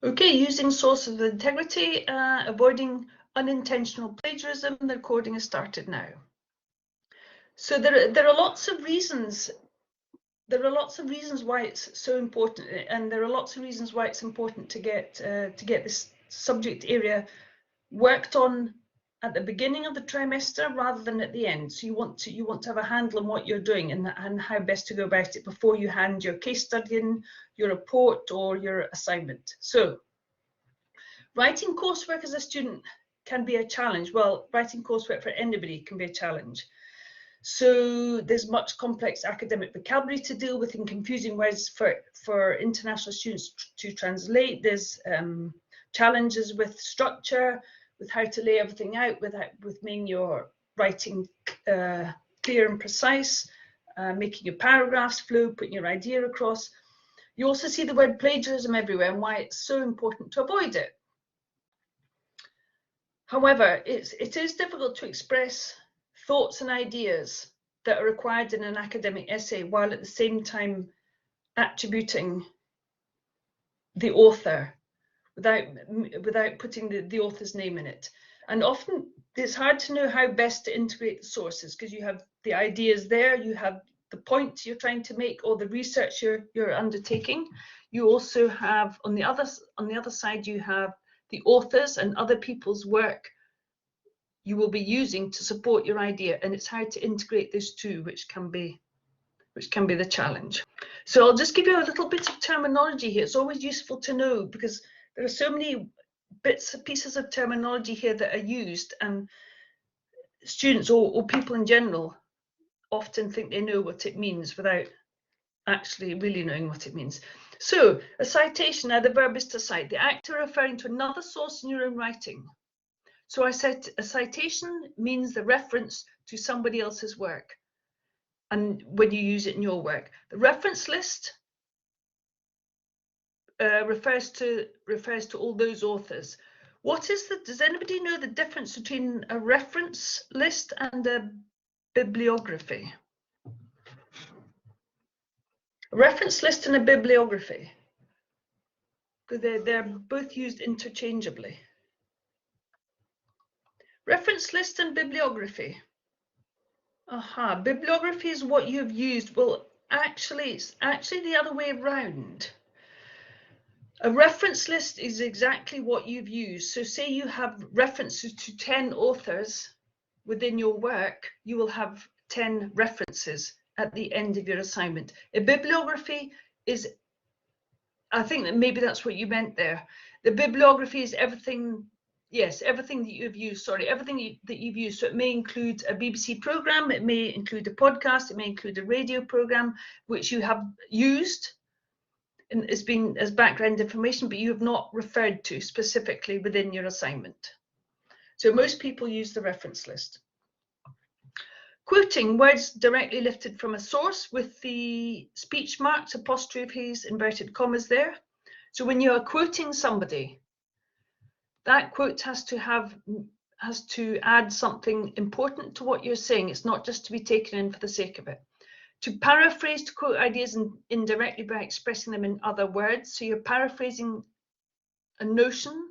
Okay, using sources with integrity, avoiding unintentional plagiarism. The recording has started now. So there are lots of reasons. There are lots of reasons why it's so important, and there are lots of reasons why it's important to get this subject area worked on at the beginning of the trimester rather than at the end. So you want to have a handle on what you're doing and how best to go about it before you hand your case study in, your report, or your assignment. So writing coursework as a student can be a challenge. Well, writing coursework for anybody can be a challenge. So there's much complex academic vocabulary to deal with and confusing words for international students to translate. There's challenges with structure, with how to lay everything out, with making your writing clear and precise, making your paragraphs flow, putting your idea across. You also see the word plagiarism everywhere and why it's so important to avoid it. However, it is difficult to express thoughts and ideas that are required in an academic essay while at the same time attributing the author without putting the author's name in it. And often it's hard to know how best to integrate the sources because you have the ideas there, you have the point you're trying to make or the research you're undertaking. You also have on the other side you have the authors and other people's work you will be using to support your idea, and it's how to integrate those two which can be the challenge. So I'll just give you a little bit of terminology here. It's always useful to know because there are so many pieces of terminology here that are used, and students or people in general often think they know what it means without actually really knowing what it means. So a citation, now the verb is to cite, the act of referring to another source in your own writing. So I said a citation means the reference to somebody else's work, and when you use it in your work. The reference list refers to all those authors. Does anybody know the difference between a reference list and a bibliography? A reference list and a bibliography, because they're both used interchangeably. Reference list and bibliography. Bibliography is what you've used. Well, actually, it's actually the other way around. A reference list is exactly what you've used. So say you have references to 10 authors within your work, you will have 10 references at the end of your assignment. A bibliography is, I think that maybe that's what you meant there. The bibliography is everything, yes, everything that you've used, everything that you've used. So it may include a BBC programme, it may include a podcast, it may include a radio programme, which you have used and has been as background information, but you have not referred to specifically within your assignment. So most people use the reference list. Quoting, words directly lifted from a source with the speech marks, apostrophes, inverted commas there. So when you are quoting somebody, that quote has to add something important to what you're saying. It's not just to be taken in for the sake of it. To paraphrase, to quote ideas indirectly by expressing them in other words. So you're paraphrasing a notion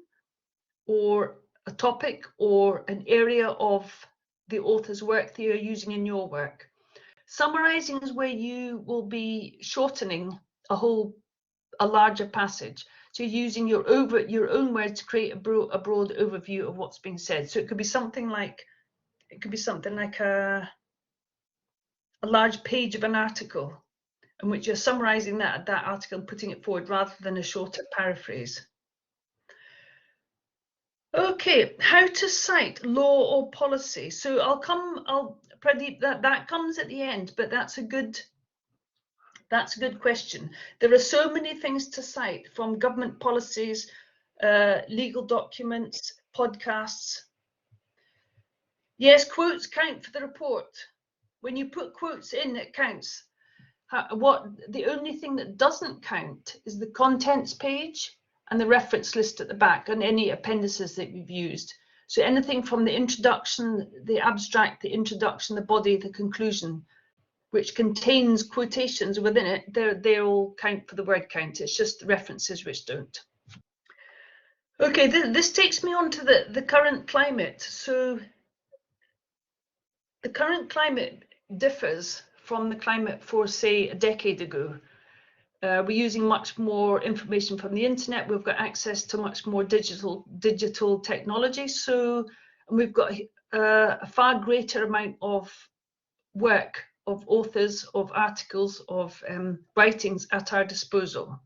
or a topic or an area of the author's work that you're using in your work. Summarizing is where you will be shortening a larger passage. So you're using your own words to create a broad overview of what's being said. So it could be something like a large page of an article in which you're summarizing that article and putting it forward rather than a shorter paraphrase. Okay, how to cite law or policy. So Pradeep, that comes at the end, but that's a good question. There are so many things to cite, from government policies, legal documents, podcasts. Yes, quotes count for the report. When you put quotes in, it counts. The only thing that doesn't count is the contents page and the reference list at the back and any appendices that you've used. So anything from the introduction, the abstract, the introduction, the body, the conclusion, which contains quotations within it, they all count for the word count. It's just the references which don't. Okay, this takes me on to the current climate. So the current climate differs from the climate for, say, a decade ago. We're using much more information from the internet. We've got access to much more digital technology. So, and we've got a far greater amount of work, of authors, of articles, of writings at our disposal.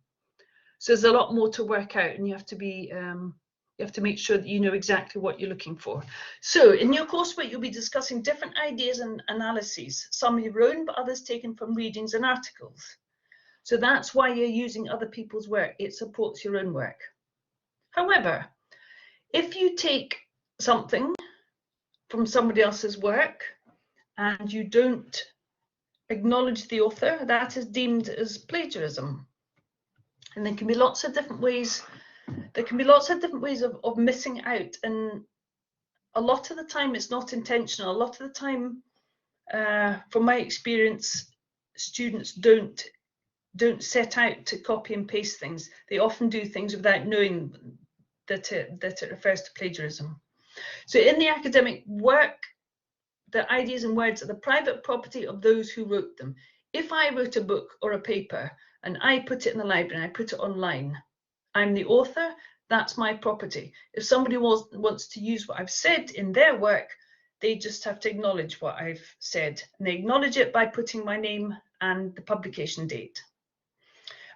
So there's a lot more to work out, and you have to be you have to make sure that you know exactly what you're looking for. So in your coursework, you'll be discussing different ideas and analyses, some your own, but others taken from readings and articles. So that's why you're using other people's work. It supports your own work. However, if you take something from somebody else's work and you don't acknowledge the author, that is deemed as plagiarism. And there can be lots of different ways. There can be lots of different ways of missing out, and a lot of the time it's not intentional. A lot of the time, from my experience, students don't set out to copy and paste things. They often do things without knowing that it refers to plagiarism. So in the academic work, the ideas and words are the private property of those who wrote them. If I wrote a book or a paper and I put it in the library and I put it online, I'm the author, that's my property. If somebody wants to use what I've said in their work, they just have to acknowledge what I've said. And they acknowledge it by putting my name and the publication date.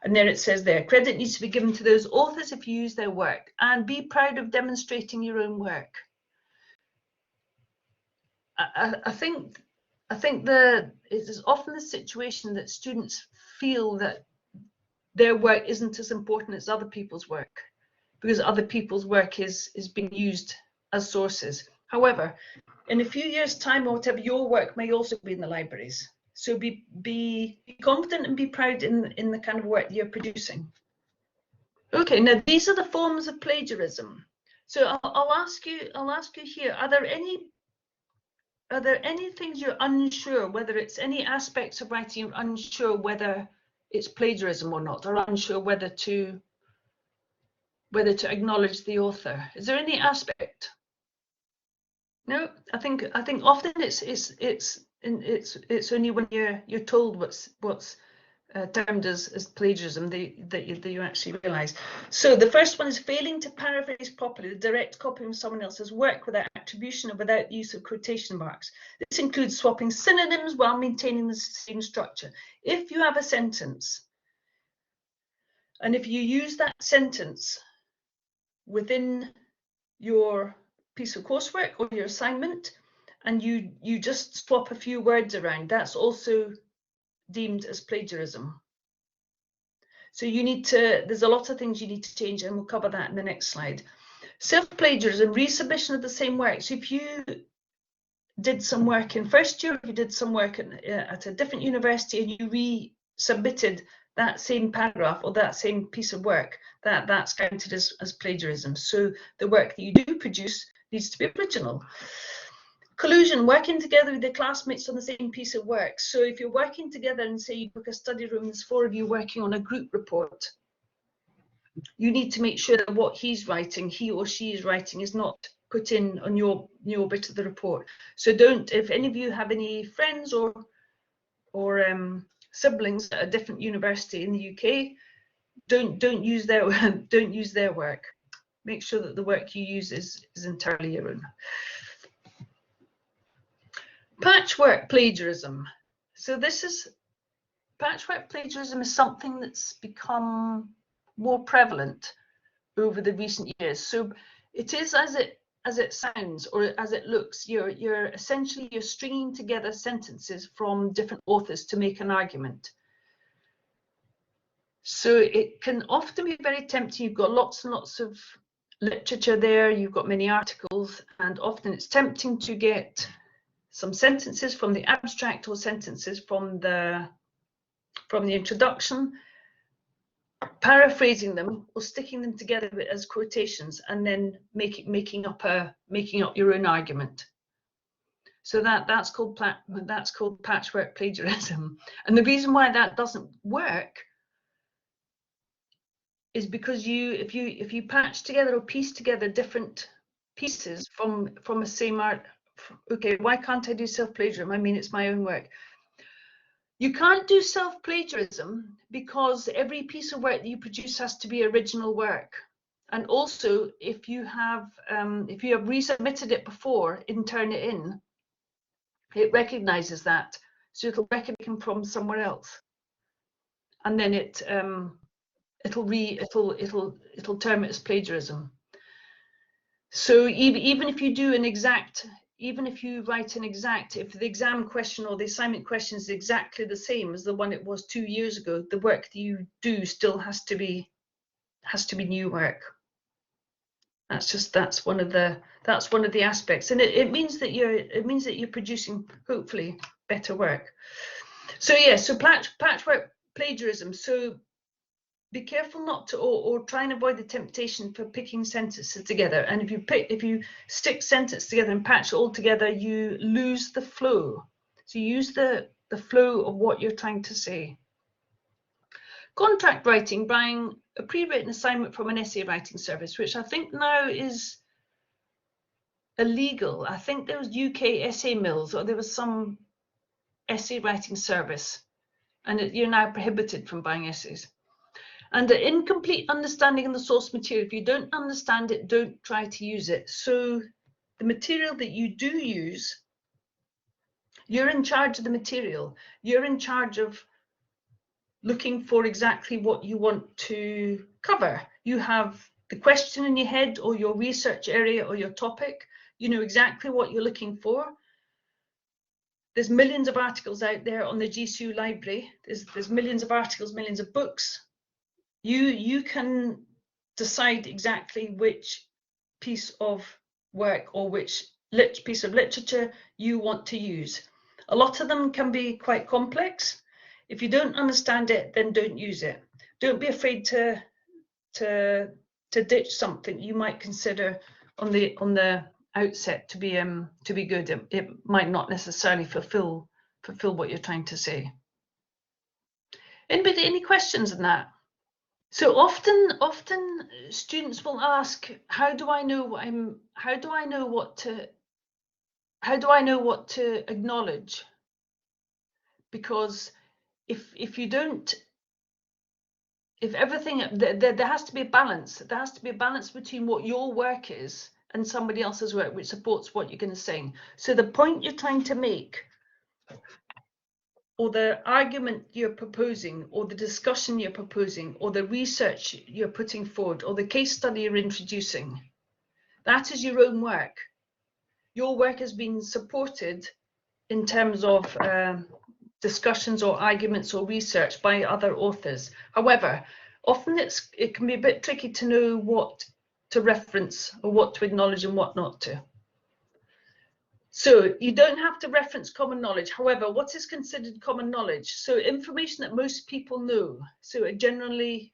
And there it says there, credit needs to be given to those authors if you use their work, and be proud of demonstrating your own work. I think it is often the situation that students feel that their work isn't as important as other people's work, because other people's work is being used as sources. However, in a few years' time or whatever, your work may also be in the libraries. So be confident and be proud in the kind of work you're producing. Okay, now these are the forms of plagiarism. So I'll ask you here, are there any things you're unsure, whether it's any aspects of writing you're unsure whether it's plagiarism or not, or unsure whether to acknowledge the author? Is there any aspect? No, I think often it's only when you're told what's termed as plagiarism that you actually realise. So the first one is failing to paraphrase properly, the direct copying of someone else's work without attribution or without the use of quotation marks. This includes swapping synonyms while maintaining the same structure. If you have a sentence, and if you use that sentence within your piece of coursework or your assignment, and you just swap a few words around, that's also deemed as plagiarism. So there's a lot of things you need to change, and we'll cover that in the next slide. Self-plagiarism, resubmission of the same work. So if you did some work in first year, if you did some work at a different university and you resubmitted that same paragraph or that same piece of work, that's counted as plagiarism. So the work that you do produce needs to be original. Collusion, working together with your classmates on the same piece of work. So if you're working together and say you book a study room, there's 4 of you working on a group report, you need to make sure that what he or she is writing is not put in on your bit of the report. So if any of you have any friends or siblings at a different university in the UK, don't use their work. Make sure that the work you use is entirely your own. Patchwork plagiarism. So patchwork plagiarism is something that's become more prevalent over the recent years. So it is as it sounds or as it looks. You're essentially stringing together sentences from different authors to make an argument. So it can often be very tempting. You've got lots and lots of literature there. You've got many articles, and often it's tempting to get some sentences from the abstract or sentences from the introduction, paraphrasing them or sticking them together as quotations, and then making up your own argument. So that's called patchwork plagiarism. And the reason why that doesn't work is because if you patch together or piece together different pieces from a same art. Okay, why can't I do self-plagiarism? I mean, it's my own work. You can't do self-plagiarism because every piece of work that you produce has to be original work. And also, if you have resubmitted it before in Turnitin, it recognizes that, so it'll recognize from somewhere else, and then it'll term it as plagiarism. So even if you do an exact, even if you write an exact, if the exam question or the assignment question is exactly the same as the one it was 2 years ago, the work that you do still has to be new work. That's one of the aspects, and it means that you're producing hopefully better work. So yeah, so patchwork plagiarism. So be careful not to, or try and avoid the temptation for picking sentences together. And if you stick sentences together and patch it all together, you lose the flow. So you use the flow of what you're trying to say. Contract writing, buying a pre-written assignment from an essay writing service, which I think now is illegal. I think there was UK Essay Mills, or there was some essay writing service, and you're now prohibited from buying essays. And the incomplete understanding of the source material, if you don't understand it, don't try to use it. So the material that you do use, you're in charge of the material. You're in charge of looking for exactly what you want to cover. You have the question in your head, or your research area, or your topic. You know exactly what you're looking for. There's millions of articles out there on the GCU library. There's millions of articles, millions of books. You can decide exactly which piece of work or which piece of literature you want to use. A lot of them can be quite complex. If you don't understand it, then don't use it. Don't be afraid to ditch something you might consider on the outset to be good. It might not necessarily fulfill what you're trying to say. Anybody, any questions on that? So often students will ask, how do I know what to acknowledge? Because if you don't, if everything, there has to be a balance. There has to be a balance between what your work is and somebody else's work, which supports what you're going to sing. So the point you're trying to make, or the argument you're proposing, or the discussion you're proposing, or the research you're putting forward, or the case study you're introducing, that is your own work. Your work has been supported in terms of discussions or arguments or research by other authors. However, often it can be a bit tricky to know what to reference or what to acknowledge and what not to. So you don't have to reference common knowledge. However, what is considered common knowledge? So information that most people know. So a generally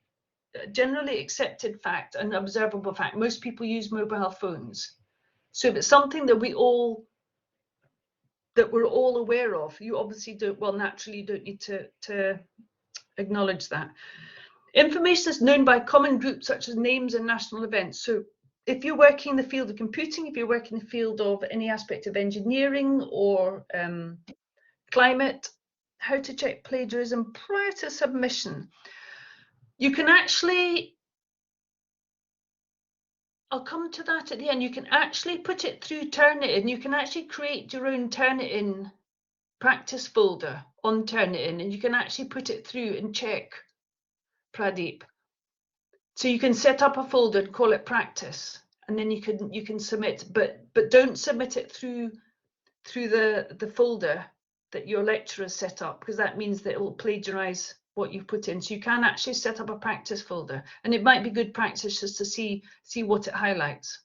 accepted fact, an observable fact. Most people use mobile phones. So if it's something that we're all aware of, you obviously naturally don't need to acknowledge that. Information is known by common groups such as names and national events. So if you're working in the field of computing, if you're working in the field of any aspect of engineering or climate, how to check plagiarism prior to submission. You can actually, I'll come to that at the end, you can actually put it through Turnitin. You can actually create your own Turnitin practice folder on Turnitin, and you can actually put it through and check, Pradeep. So you can set up a folder and call it practice, and then you can submit, but don't submit it through the folder that your lecturer set up, because that means that it will plagiarize what you put in. So you can actually set up a practice folder, and it might be good practice just to see what it highlights.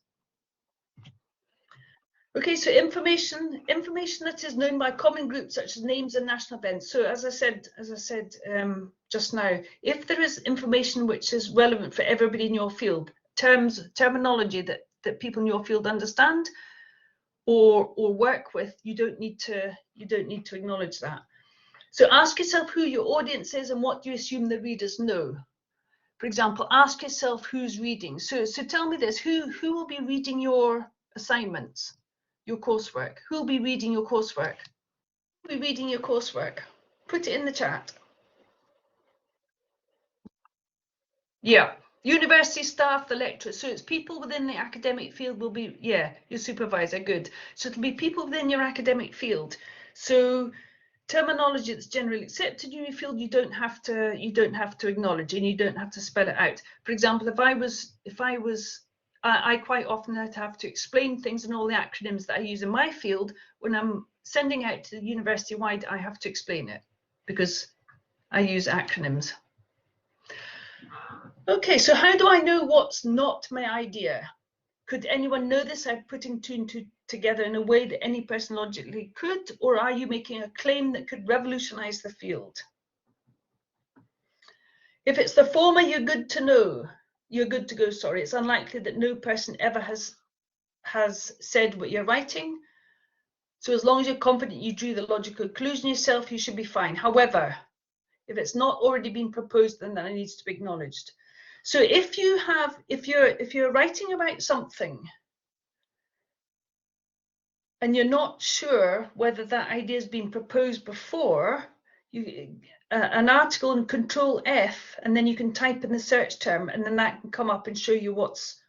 Okay, so information that is known by common groups such as names and national events. So as I said just now, if there is information which is relevant for everybody in your field, terminology that people in your field understand or work with, you don't need to acknowledge that. So ask yourself who your audience is and what do you assume the readers know. For example, ask yourself who's reading. So tell me this, who will be reading your assignments, your coursework? Who will be reading your coursework? Who will be reading your coursework? Put it in the chat. Yeah, university staff, the lecturers. So it's people within the academic field will be, yeah, your supervisor, good. So it'll be people within your academic field. So terminology that's generally accepted in your field, you don't have to acknowledge, and you don't have to spell it out. For example, I quite often have to explain things and all the acronyms that I use in my field. When I'm sending out to the university wide, I have to explain it because I use acronyms. Okay, so how do I know what's not my idea? Could anyone know this? I'm putting two and two together in a way that any person logically could, or are you making a claim that could revolutionize the field? If it's the former, you're good to know. You're good to go, sorry. It's unlikely that no person ever has said what you're writing. So as long as you're confident you drew the logical conclusion yourself, you should be fine. However, if it's not already been proposed, then that needs to be acknowledged. So if you're writing about something and you're not sure whether that idea has been proposed before, an article in Control F, and then you can type in the search term, and then that can come up and show you what's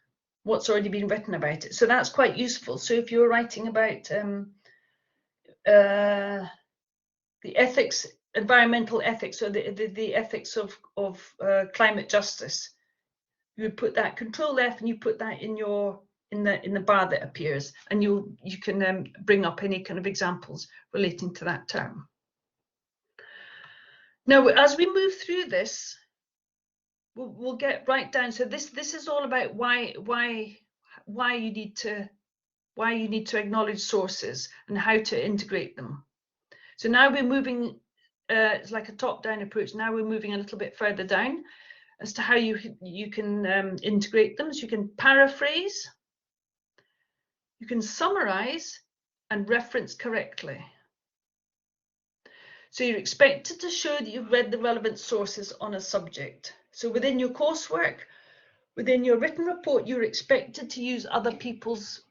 already been written about it. So that's quite useful. So if you're writing about the ethics, environmental ethics, or the ethics of climate justice, you would put that Control F and you put that in the bar that appears, and you can bring up any kind of examples relating to that term. Now, as we move through this, we'll get right down. So this is all about why you need to acknowledge sources and how to integrate them. So now we're moving. It's like a top-down approach. Now we're moving a little bit further down as to how you can integrate them. So you can paraphrase, you can summarize, and reference correctly. So you're expected to show that you've read the relevant sources on a subject. So within your coursework, within your written report, you're expected to use other people's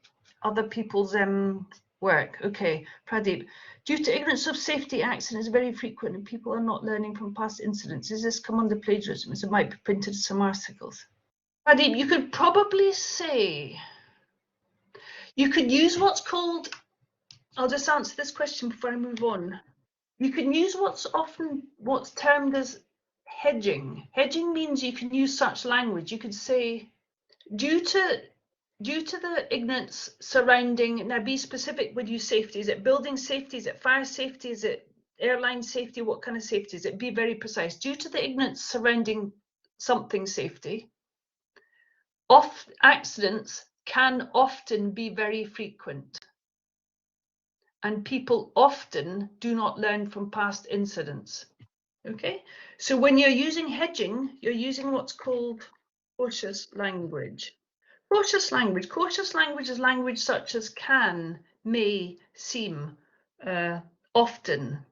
work. Okay, Pradeep. Due to ignorance of safety, accidents are very frequent and people are not learning from past incidents. Does this come under plagiarism? As it might be printed in some articles. Pradeep, you could probably say, you could use what's called, I'll just answer this question before I move on. You can use what's termed as hedging. Hedging means you can use such language. You could say, due to the ignorance surrounding, now be specific with your safety. Is it building safety? Is it fire safety? Is it airline safety? What kind of safety is it? Be very precise. Due to the ignorance surrounding something safety, accidents can often be very frequent. And people often do not learn from past incidents. Okay, so when you're using hedging, you're using what's called cautious language. Cautious language is language such as can, may, seem, often.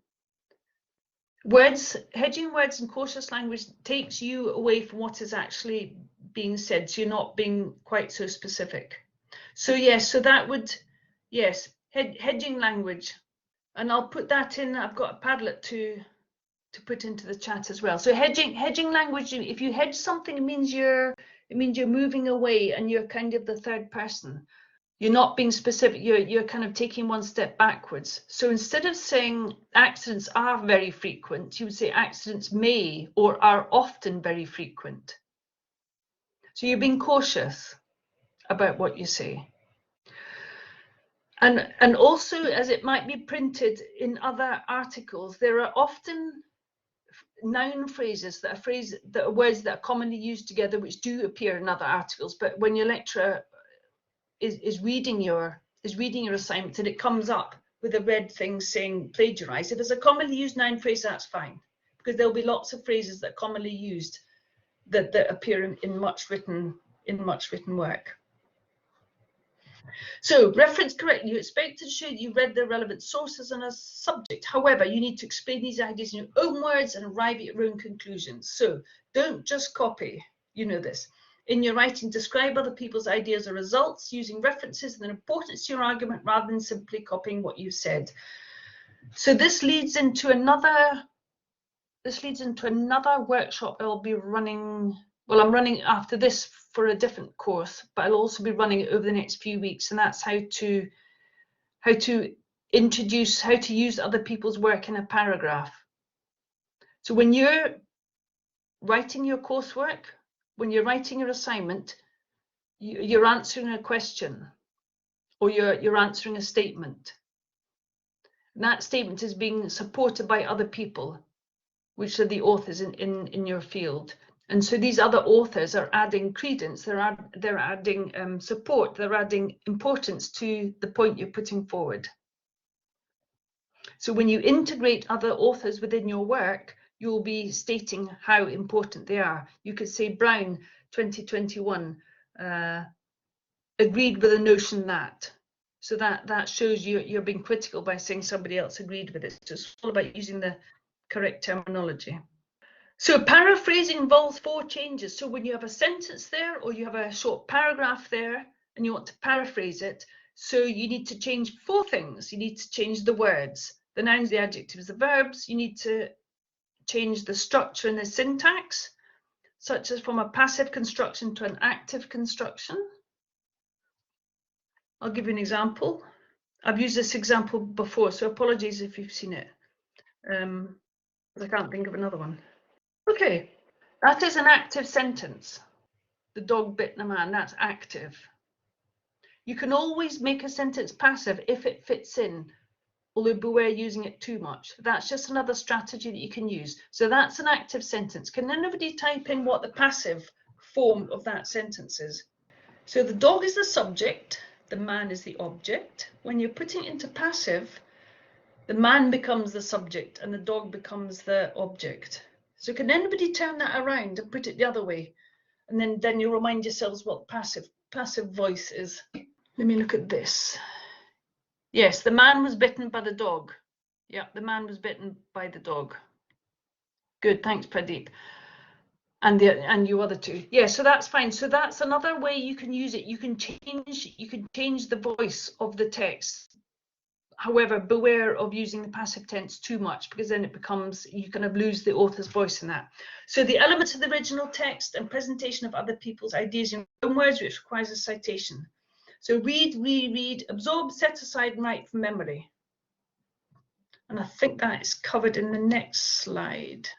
Hedging words and cautious language takes you away from what is actually being said, so you're not being quite so specific. So yes, so that would, yes, hedging language, and I'll put that in. I've got a Padlet to put into the chat as well. So hedging language, if you hedge something, it means you're moving away and you're kind of the third person. You're not being specific, you're kind of taking one step backwards. So instead of saying accidents are very frequent, you would say accidents may or are often very frequent. So you're being cautious about what you say. And also, as it might be printed in other articles, there are often noun phrases that are words that are commonly used together, which do appear in other articles. But when your lecturer is reading your assignment and it comes up with a red thing saying plagiarize, if it's a commonly used noun phrase, that's fine, because there'll be lots of phrases that are commonly used that appear in much written work. So reference correctly. You expect to show that you read the relevant sources on a subject. However, you need to explain these ideas in your own words and arrive at your own conclusions. So don't just copy. You know this. In your writing, describe other people's ideas or results using references and their importance to your argument rather than simply copying what you said. So this leads into another workshop I'll be running. Well, I'm running after this for a different course, but I'll also be running it over the next few weeks, and that's how to use other people's work in a paragraph. So when you're writing your coursework, when you're writing your assignment, you're answering a question or you're answering a statement. And that statement is being supported by other people, which are the authors in your field. And so these other authors are adding credence, they're adding support, they're adding importance to the point you're putting forward. So when you integrate other authors within your work, you'll be stating how important they are. You could say Brown 2021 agreed with the notion that. So that shows you're being critical by saying somebody else agreed with it. So it's all about using the correct terminology. So paraphrasing involves 4 changes. So when you have a sentence there or you have a short paragraph there and you want to paraphrase it, so you need to change 4 things. You need to change the words, the nouns, the adjectives, the verbs. You need to change the structure and the syntax, such as from a passive construction to an active construction. I'll give you an example. I've used this example before, so apologies if you've seen it, but I can't think of another one. Okay, that is an active sentence. The dog bit the man, that's active. You can always make a sentence passive if it fits in, although beware using it too much. That's just another strategy that you can use. So that's an active sentence. Can anybody type in what the passive form of that sentence is? So the dog is the subject, the man is the object. When you're putting it into passive, the man becomes the subject and the dog becomes the object. So can anybody turn that around and put it the other way? And then you remind yourselves what passive voice is. Let me look at this. Yes, the man was bitten by the dog. Yeah, the man was bitten by the dog. Good, thanks, Pradeep. And you other two. Yeah, so that's fine. So that's another way you can use it. You can change the voice of the text. However, beware of using the passive tense too much, because then it becomes, you kind of lose the author's voice in that. So the elements of the original text and presentation of other people's ideas in your own words, which requires a citation. So read, reread, absorb, set aside, and write from memory. And I think that is covered in the next slide,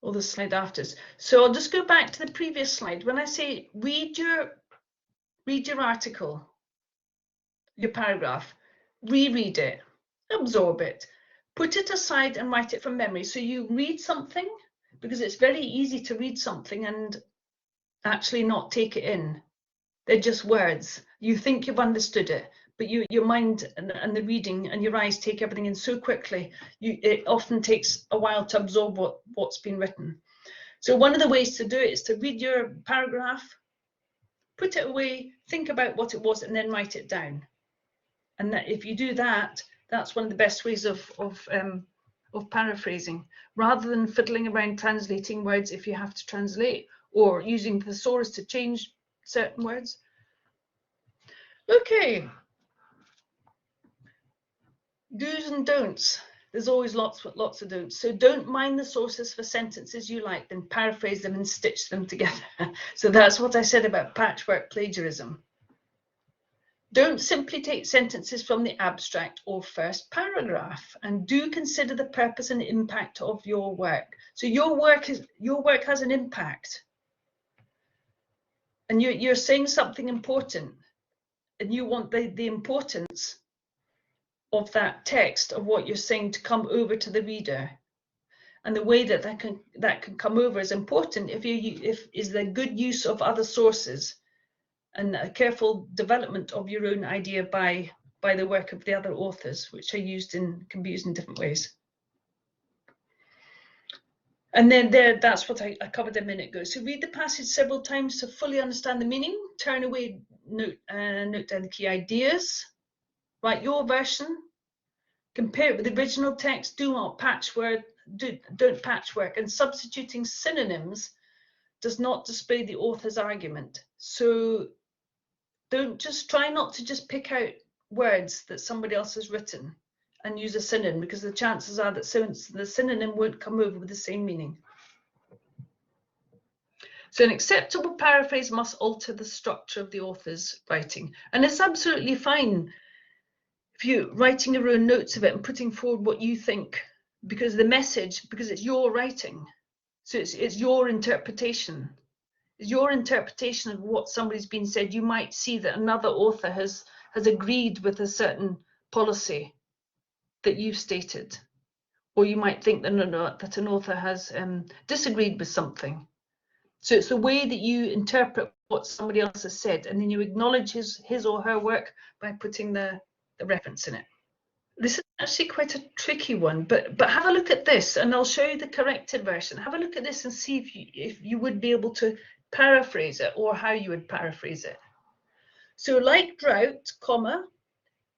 or the slide after. So I'll just go back to the previous slide. When I say read your article, your paragraph, reread it, absorb it, put it aside and write it from memory. So you read something, because it's very easy to read something and actually not take it in. They're just words. You think you've understood it, but your mind and the reading and your eyes take everything in so quickly, it often takes a while to absorb what's been written. So one of the ways to do it is to read your paragraph, put it away, think about what it was, and then write it down. And that if you do that, that's one of the best ways of paraphrasing, rather than fiddling around translating words if you have to translate, or using thesaurus to change certain words. Okay. Do's and don'ts. There's always lots of don'ts. So don't mind the sources for sentences you like, then paraphrase them and stitch them together. So that's what I said about patchwork plagiarism. Don't simply take sentences from the abstract or first paragraph, and do consider the purpose and impact of your work. So your work has an impact, and you're saying something important, and you want the importance of that text of what you're saying to come over to the reader. And the way that can come over is important if is the good use of other sources and a careful development of your own idea by the work of the other authors, which can be used in different ways. And then that's what I covered a minute ago. So read the passage several times to fully understand the meaning, turn away, note down the key ideas, write your version, compare it with the original text, don't patchwork, and substituting synonyms does not display the author's argument. So try not to just pick out words that somebody else has written and use a synonym, because the chances are that the synonym won't come over with the same meaning. So an acceptable paraphrase must alter the structure of the author's writing. And it's absolutely fine if you're writing your own notes of it and putting forward what you think, because it's your writing. So it's your interpretation. It's your interpretation of what somebody's been said. You might see that another author has agreed with a certain policy that you've stated. Or you might think that an author has disagreed with something. So it's the way that you interpret what somebody else has said, and then you acknowledge his or her work by putting the reference in it. This is actually quite a tricky one, but have a look at this, and I'll show you the corrected version. Have a look at this and see if you would be able to paraphrase it, or how you would paraphrase it. So like drought, comma,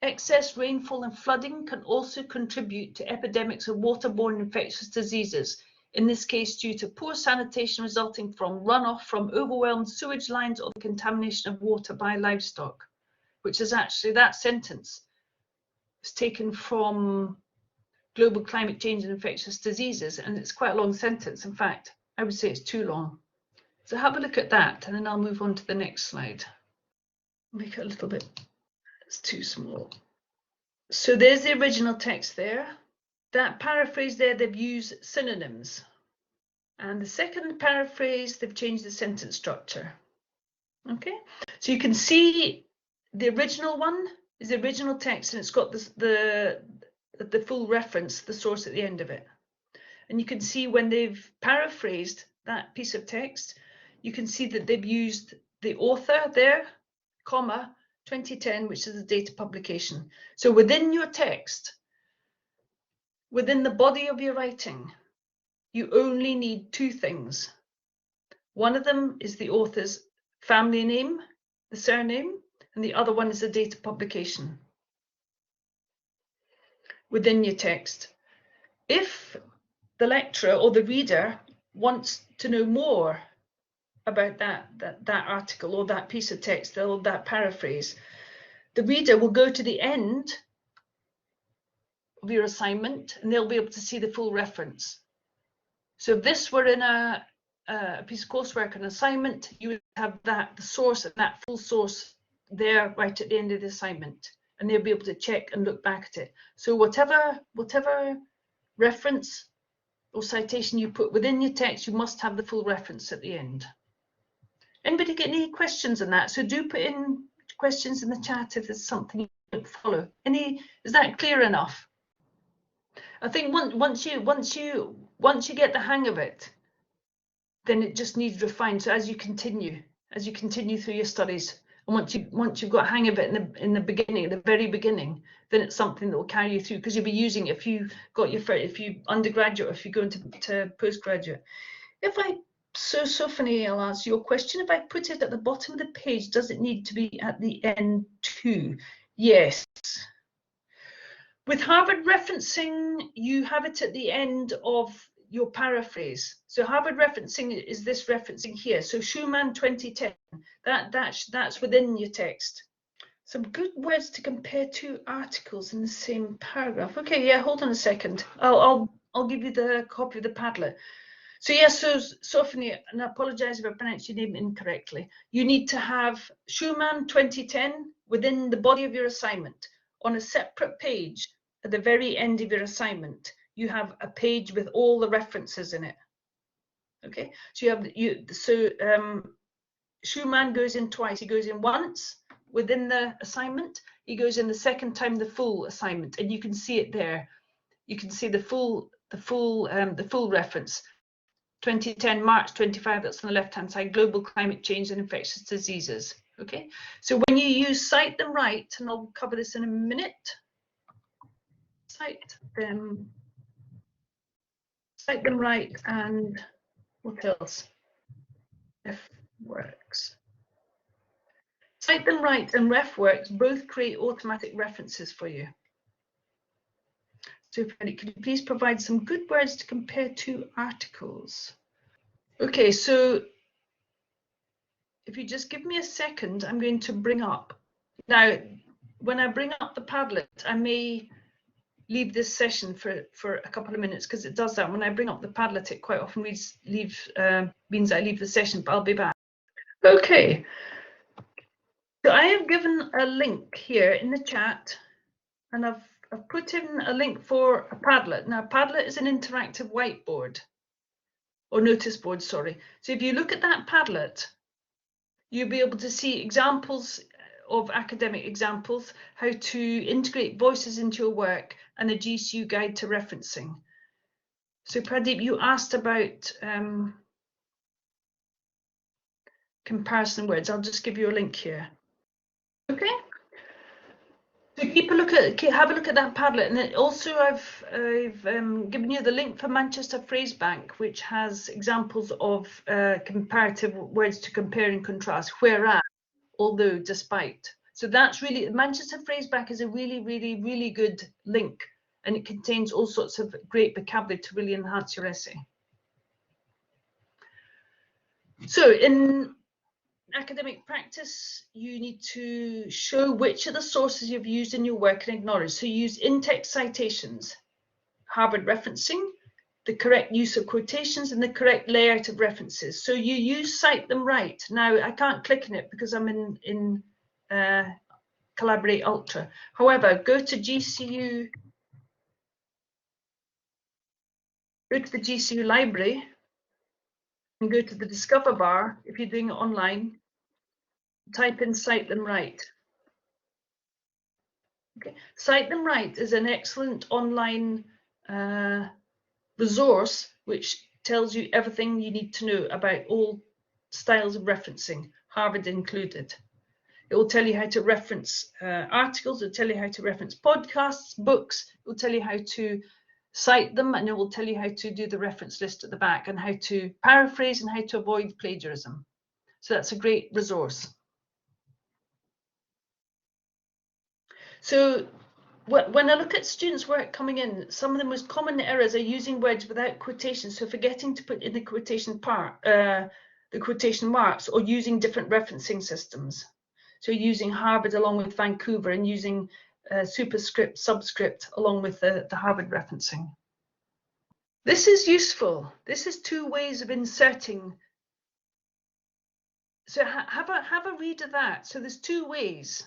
excess rainfall and flooding can also contribute to epidemics of waterborne infectious diseases, in this case due to poor sanitation resulting from runoff from overwhelmed sewage lines or the contamination of water by livestock, which is actually, that sentence is taken from Global Climate Change and Infectious Diseases, and it's quite a long sentence. In fact, I would say it's too long. So have a look at that, and then I'll move on to the next slide. Make it a little bit, it's too small. So there's the original text there. That paraphrase there, they've used synonyms. And the second paraphrase, they've changed the sentence structure. Okay, so you can see the original one is the original text, and it's got the full reference, the source at the end of it. And you can see when they've paraphrased that piece of text, you can see that they've used the author there, comma, 2010, which is the date of publication. So within your text, within the body of your writing, you only need two things. One of them is the author's family name, the surname, and the other one is the date of publication within your text. If the lecturer or the reader wants to know more about that article or that piece of text or that paraphrase, the reader will go to the end of your assignment and they'll be able to see the full reference. So if this were in a piece of coursework, an assignment, you would have the source and that full source there right at the end of the assignment, and they'll be able to check and look back at it. So whatever reference or citation you put within your text, you must have the full reference at the end. Anybody get any questions on that? So do put in questions in the chat if there's something you don't follow. Is that clear enough? I think once you get the hang of it, then it just needs refined. So as you continue through your studies, and once you've got a hang of it in the beginning, the very beginning, then it's something that will carry you through, because you'll be using it if you undergraduate, or if you go into postgraduate. So Sophanie, I'll answer your question. If I put it at the bottom of the page, does it need to be at the end too? Yes. With Harvard referencing, you have it at the end of your paraphrase. So Harvard referencing is this referencing here. So Schumann 2010, that's within your text. Some good words to compare two articles in the same paragraph. Okay, yeah, hold on a second. I'll give you the copy of the Padlet. So yes, so Sophie, and I apologize if I pronounced your name incorrectly. You need to have Schumann 2010 within the body of your assignment. On a separate page at the very end of your assignment, you have a page with all the references in it. Okay, so Schumann goes in twice. He goes in once within the assignment. He goes in the second time, the full assignment, and you can see it there. You can see the full reference. 2010, March 25, that's on the left-hand side, Global Climate Change and Infectious Diseases. Okay, so when you use cite them right, and I'll cover this in a minute, cite them right, and what else? Ref works. Cite them right and ref works both create automatic references for you. So could you please provide some good words to compare two articles? Okay, so if you just give me a second, I'm going to bring up. Now, when I bring up the Padlet, I may leave this session for a couple of minutes because it does that. When I bring up the Padlet, it quite often means I leave the session, but I'll be back. Okay. So I have given a link here in the chat, and I've put in a link for a Padlet. Now, Padlet is an interactive whiteboard, or notice board, sorry. So if you look at that Padlet, you'll be able to see examples of academic examples, how to integrate voices into your work, and a GCU guide to referencing. So Pradeep, you asked about comparison words. I'll just give you a link here. Okay. So have a look at that Padlet, and also I've given you the link for Manchester Phrase Bank, which has examples of comparative words to compare and contrast. Whereas, although, despite. So that's really, Manchester Phrase Bank is a really, really, really good link, and it contains all sorts of great vocabulary to really enhance your essay. So in academic practice, you need to show which of the sources you've used in your work and acknowledge. So you use in-text citations, Harvard referencing, the correct use of quotations, and the correct layout of references. So you use Cite Them Right. Now, I can't click on it because I'm in Collaborate Ultra. However, go to GCU, go to the GCU library, and go to the Discover bar if you're doing it online. Type in Cite Them Right. Okay. Cite Them Right is an excellent online resource which tells you everything you need to know about all styles of referencing, Harvard included. It will tell you how to reference articles, it will tell you how to reference podcasts, books, it will tell you how to cite them, and it will tell you how to do the reference list at the back and how to paraphrase and how to avoid plagiarism. So that's a great resource. So when I look at students' work coming in, some of the most common errors are using words without quotations, so forgetting to put in the quotation part, the quotation marks, or using different referencing systems. So using Harvard along with Vancouver, and using superscript, subscript along with the Harvard referencing. This is useful. This is two ways of inserting. So have a read of that. So there's two ways.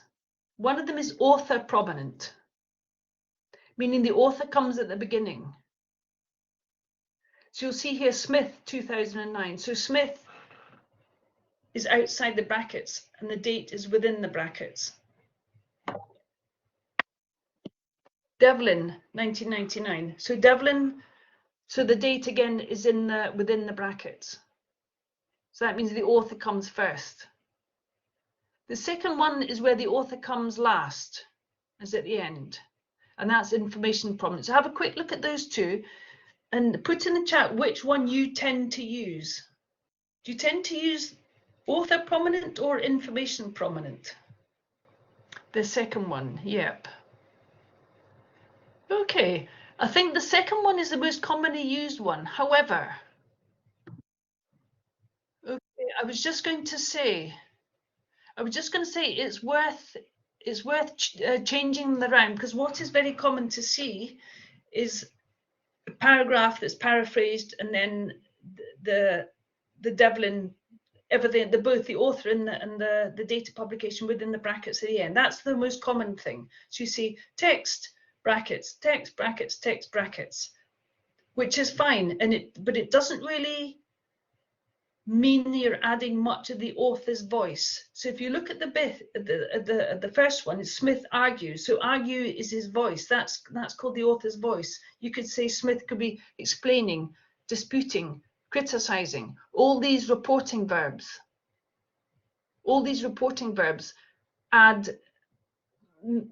One of them is author prominent, meaning the author comes at the beginning. So you'll see here Smith 2009. So Smith is outside the brackets and the date is within the brackets. Devlin 1999. So Devlin, so the date again is within the brackets. So that means the author comes first. The second one is where the author comes last, is at the end, and that's information prominence. So have a quick look at those two and put in the chat which one you tend to use. Do you tend to use author prominent or information prominent? The second one, yep. Okay, I think the second one is the most commonly used one. However, okay, I was just going to say it's worth changing them around, because what is very common to see is a paragraph that's paraphrased and then the Devlin, everything, both the author and the date of publication within the brackets at the end. That's the most common thing. So you see text brackets, text brackets, text brackets, which is fine, but it doesn't really mean you're adding much of the author's voice. So if you look at the first one, it's Smith argues. So argue is his voice. That's called the author's voice. You could say Smith could be explaining, disputing, criticizing. All these reporting verbs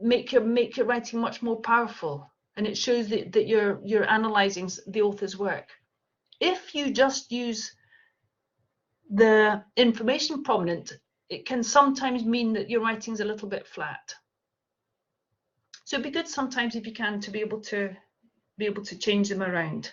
make your writing much more powerful, and it shows that you're analyzing the author's work. If you just use the information prominent, it can sometimes mean that your writing's a little bit flat. So it'd be good sometimes, if you can, to be able to change them around.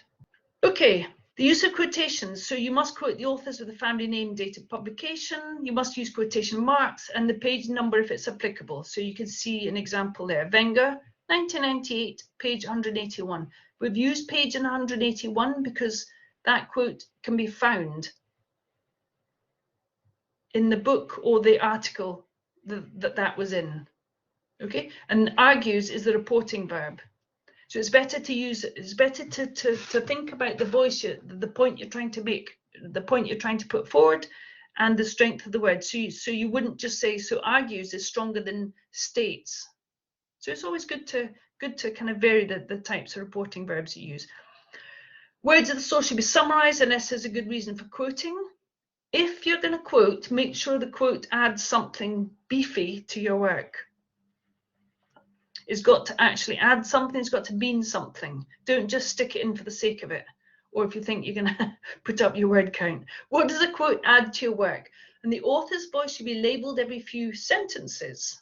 Okay, The use of quotations. So you must quote the authors with the family name, date of publication. You must use quotation marks and the page number if it's applicable. So you can see an example there. Wenger, 1998, page 181. We've used page 181 because that quote can be found in the book or the article that was in. Okay, and argues is the reporting verb. So it's better to use, it's better to think about the voice, the point you're trying to make, the point you're trying to put forward, and the strength of the word. So you wouldn't just say, so argues is stronger than states. So it's always good to kind of vary the types of reporting verbs you use. Words of the source should be summarized unless there's a good reason for quoting. If you're going to quote, make sure the quote adds something beefy to your work. It's got to actually add something, it's got to mean something. Don't just stick it in for the sake of it, or if you think you're going to put up your word count. What does a quote add to your work? And the author's voice should be labelled every few sentences.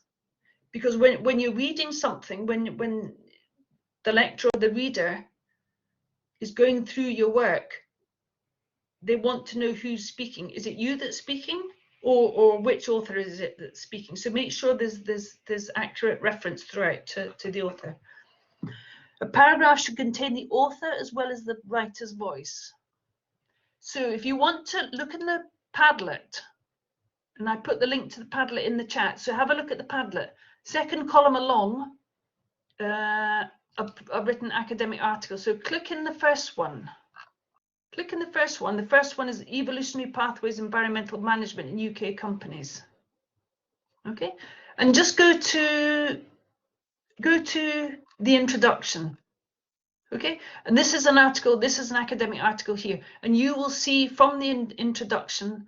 Because when you're reading something, when the lecturer or the reader is going through your work, they want to know who's speaking. Is it you that's speaking? Or which author is it that's speaking? So make sure there's accurate reference throughout to the author. A paragraph should contain the author as well as the writer's voice. So if you want to look at the Padlet, and I put the link to the Padlet in the chat, so have a look at the Padlet. Second column along, I've written academic articles. So click in the first one. Click in the first one. The first one is Evolutionary Pathways Environmental Management in UK Companies. Okay, and just go to the introduction. Okay, and this is an article, this is an academic article here, and you will see from the introduction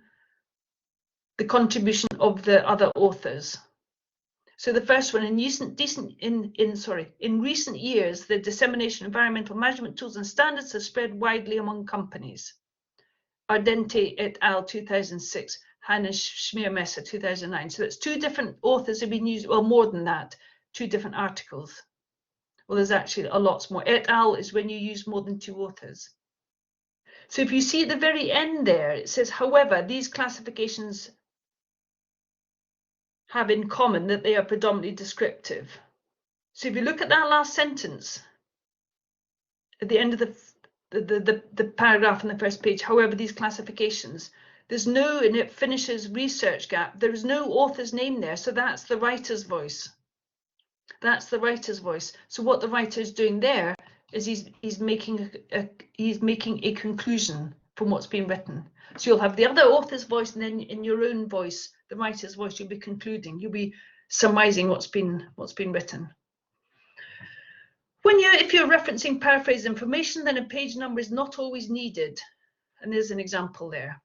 the contribution of the other authors. So the first one, in recent years, the dissemination of environmental management tools and standards has spread widely among companies. Ardente et al. 2006, Hannes Schmiermesser 2009. So that's two different authors have been used, well, more than that, two different articles. Well, there's actually a lot more. Et al. Is when you use more than two authors. So if you see at the very end there, it says, however, these classifications have in common that they are predominantly descriptive. So if you look at that last sentence, at the end of the paragraph on the first page, however, these classifications, there's no, and it finishes research gap, there is no author's name there, so that's the writer's voice. That's the writer's voice. So what the writer is doing there is he's making a conclusion from what's been written. So you'll have the other author's voice, and then in your own voice, the writer's voice, you'll be concluding. You'll be surmising what's been written. If you're referencing paraphrased information, then a page number is not always needed. And there's an example there.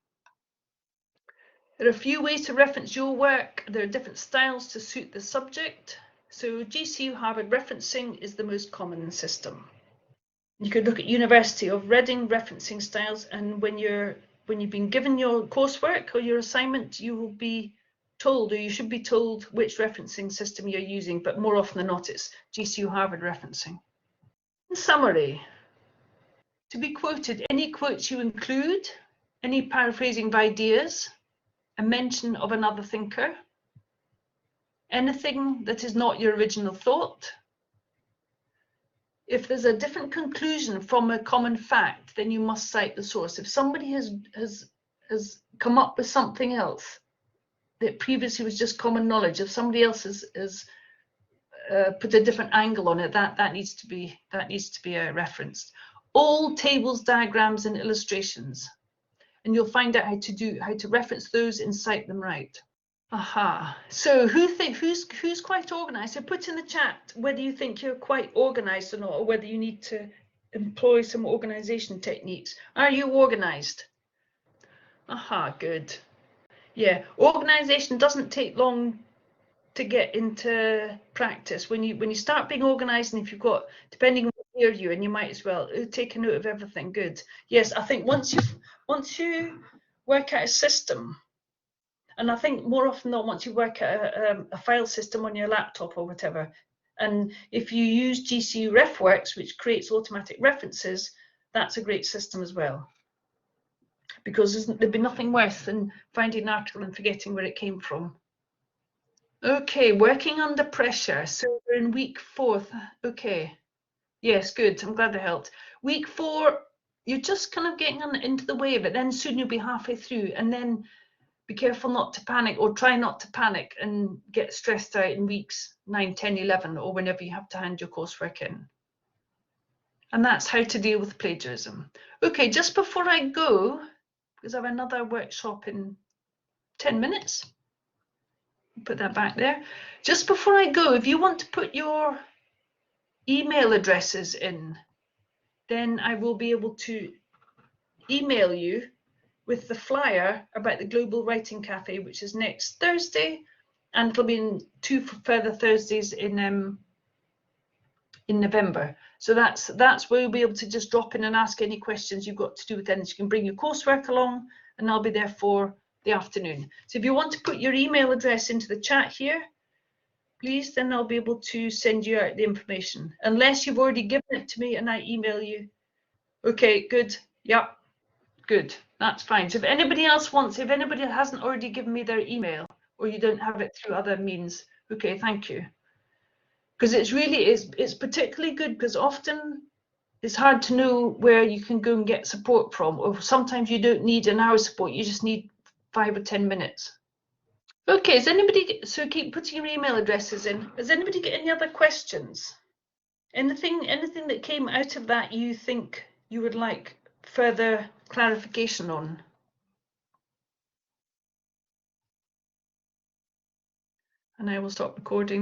There are a few ways to reference your work. There are different styles to suit the subject. So GCU Harvard referencing is the most common system. You could look at University of Reading referencing styles, and when you've been given your coursework or your assignment, you will be told, or you should be told, which referencing system you're using, but more often than not, it's GCU Harvard referencing. In summary, to be quoted, any quotes you include, any paraphrasing of ideas, a mention of another thinker, anything that is not your original thought. If there's a different conclusion from a common fact, then you must cite the source. If somebody has come up with something else that previously was just common knowledge, if somebody else has put a different angle on it, that needs to be referenced. All tables, diagrams, and illustrations, and you'll find out how to reference those and cite them right. Aha. So who's quite organized? So put in the chat whether you think you're quite organized or not, or whether you need to employ some organization techniques. Are you organized? Aha, good. Yeah, organization doesn't take long to get into practice. When you start being organized, and if you've got, depending on what year you're in, you might as well take a note of everything. Good. Yes, I think once you work out a system, and I think more often than not, once you work out a file system on your laptop or whatever, and if you use GCU RefWorks, which creates automatic references, that's a great system as well. because there'd be nothing worse than finding an article and forgetting where it came from. Okay, working under pressure. So we're in week 4. Okay. Yes, good. I'm glad that helped. Week 4, you're just kind of getting into the way of it. Then soon you'll be halfway through, and then be careful not to panic, or try not to panic and get stressed out in weeks 9, 10, 11, or whenever you have to hand your coursework in. And that's how to deal with plagiarism. Okay, just before I go, because I have another workshop in 10 minutes, put that back there. Just before I go, if you want to put your email addresses in, then I will be able to email you with the flyer about the Global Writing Cafe, which is next Thursday, and it'll be in 2 further Thursdays in November. So that's where you'll be able to just drop in and ask any questions you've got to do with it. You can bring your coursework along, and I'll be there for the afternoon. So if you want to put your email address into the chat here, please, then I'll be able to send you out the information, unless you've already given it to me and I email you. Okay, good. Yep, good. That's fine. So if anybody else wants, if anybody hasn't already given me their email, or you don't have it through other means, okay, thank you. Because it's particularly good, because often it's hard to know where you can go and get support from, or sometimes you don't need an hour's support, you just need 5 or 10 minutes. Okay, is anybody, so keep putting your email addresses in. Has anybody got any other questions? Anything that came out of that you think you would like further clarification on? And I will stop recording.